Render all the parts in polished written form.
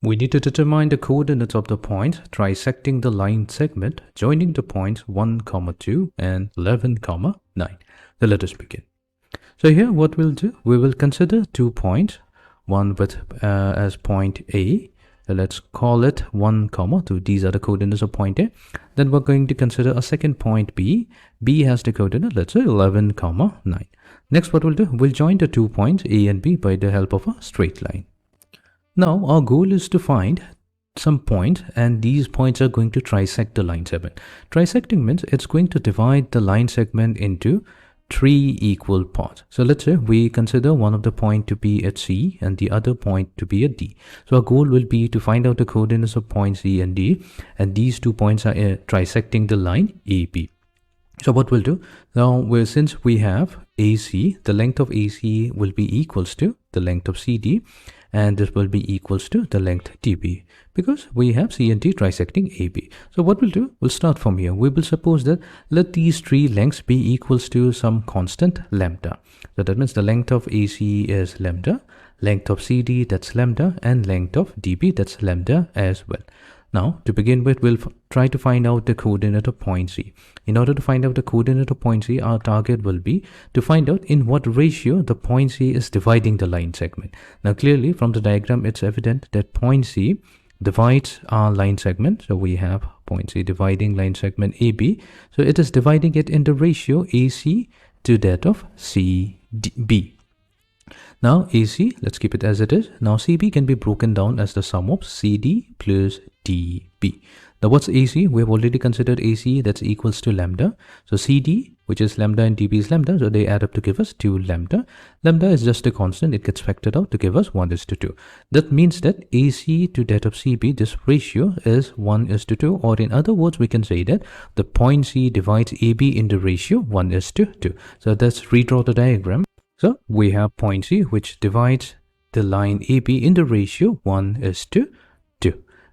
We need to determine the coordinates of the point trisecting the line segment joining the points 1, 2 and 11, 9. So let us begin. So here what we'll do, we will consider 2 points, one with as point A. So let's call it 1, 2. These are the coordinates of point A. Then we're going to consider a second point B. B has the coordinate, let's say 11, 9. Next what we'll do, we'll join the 2 points A and B by the help of a straight line. Now our goal is to find some point, and these points are going to trisect the line segment. Trisecting means it's going to divide the line segment into 3 equal parts. So let's say we consider one of the point to be at C and the other point to be at D. So our goal will be to find out the coordinates of points C and D, and these 2 points are trisecting the line AB. So what we'll do now, since we have AC, the length of AC will be equals to the length of CD, and this will be equals to the length DB, because we have C and D trisecting AB. So what we'll do, we'll start from here. We will suppose that let these 3 lengths be equals to some constant lambda. So that means the length of AC is lambda, length of CD, that's lambda, and length of DB, that's lambda as well. Now, to begin with, we'll try to find out the coordinate of point C. In order to find out the coordinate of point C, our target will be to find out in what ratio the point C is dividing the line segment. Now, clearly from the diagram, it's evident that point C divides our line segment. So we have point C dividing line segment AB. So it is dividing it in the ratio AC to that of CB. Now AC, let's keep it as it is. Now CB can be broken down as the sum of CD plus DB. Now what's AC? We have already considered AC, that's equals to lambda. So CD, which is lambda, and DB is lambda, so they add up to give us 2 lambda. Lambda is just a constant, it gets factored out to give us 1:2. That means that AC to that of CB, this ratio is 1:2, or in other words, we can say that the point C divides AB in the ratio 1:2. So let's redraw the diagram. So we have point C, which divides the line AB in the ratio 1:2.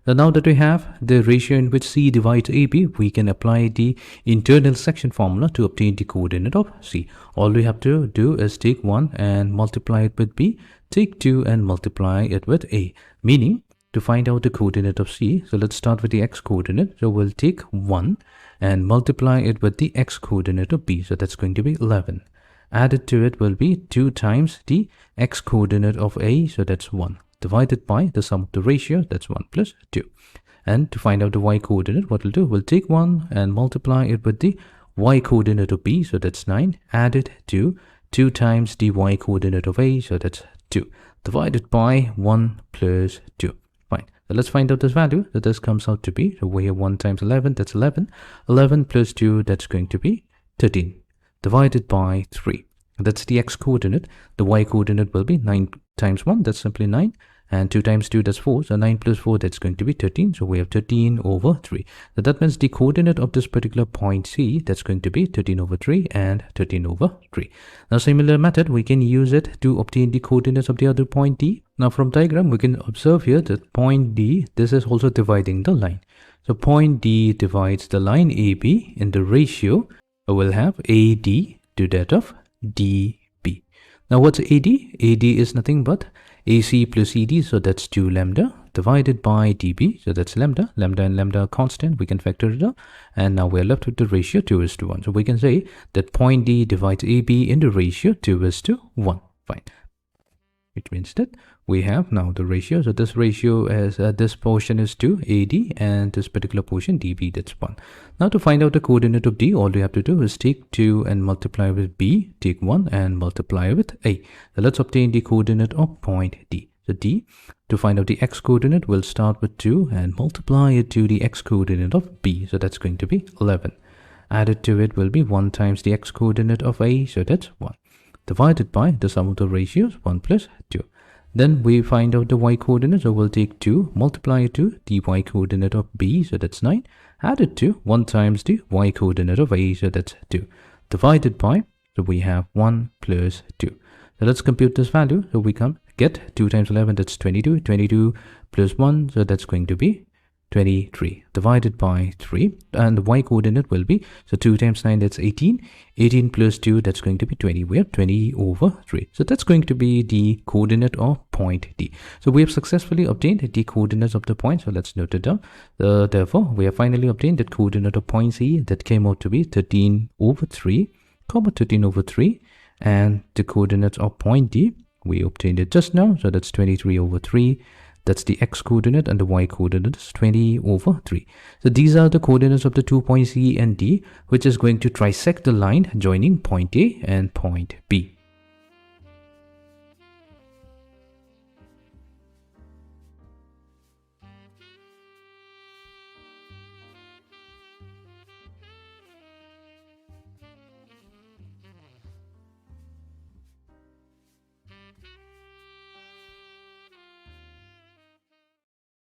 So now that we have the ratio in which C divides AB, we can apply the internal section formula to obtain the coordinate of C. All we have to do is take 1 and multiply it with B, take 2 and multiply it with A, meaning to find out the coordinate of C. So let's start with the x coordinate. So we'll take 1 and multiply it with the x coordinate of B. So that's going to be 11. Added to it will be 2 times the x coordinate of A, so that's 1, divided by the sum of the ratio, that's 1 plus 2. And to find out the y coordinate, what we'll do, we'll take 1 and multiply it with the y coordinate of B, so that's 9, added to 2 times the y coordinate of A, so that's 2, divided by 1 plus 2. Fine. So let's find out this value. So this comes out to be, so we have 1 times 11, that's 11. 11 plus 2, that's going to be 13. Divided by 3. That's the x coordinate. The y coordinate will be 9 times 1, that's simply 9. And 2 times 2, that's 4. So 9 plus 4, that's going to be 13. So we have 13 over 3. So that means the coordinate of this particular point C, that's going to be 13 over 3 and 13 over 3. Now similar method, we can use it to obtain the coordinates of the other point D. Now from diagram, we can observe here that point D, this is also dividing the line. So point D divides the line AB in the ratio, we'll have AD to that of DB. Now what's AD? AD is nothing but AC plus CD, so that's 2 lambda, divided by DB, so that's lambda. Lambda and lambda are constant, we can factor it out. And now we're left with the ratio 2:1. So we can say that point D divides AB in the ratio 2:1. Fine. Which means that we have now the ratio. So this ratio is, this portion is 2 AD and this particular portion DB, that's 1. Now to find out the coordinate of D, all we have to do is take 2 and multiply with B, take 1 and multiply with A. So let's obtain the coordinate of point D. So D, to find out the x coordinate, we'll start with 2 and multiply it to the x coordinate of B. So that's going to be 11. Added to it will be 1 times the x coordinate of A, so that's 1. Divided by the sum of the ratios, 1 plus 2. Then we find out the y coordinate, so we'll take 2, multiply it to the y coordinate of B, so that's 9, added to 1 times the y coordinate of A, so that's 2, divided by, so we have 1 plus 2. So let's compute this value. So we get 2 times 11, that's 22, 22 plus 1, so that's going to be 23 divided by 3, and the y coordinate will be, so 2 times 9, that's 18. 18 plus 2, that's going to be 20. We have 20 over 3. So that's going to be the coordinate of point D. So we have successfully obtained the coordinates of the point. So let's note it down. Therefore, we have finally obtained the coordinate of point C that came out to be 13 over 3, 13 over 3. And the coordinates of point D, we obtained it just now. So that's 23 over 3. That's the x coordinate, and the y coordinate is 20 over 3. So these are the coordinates of the 2 points C and D, which is going to trisect the line joining point A and point B.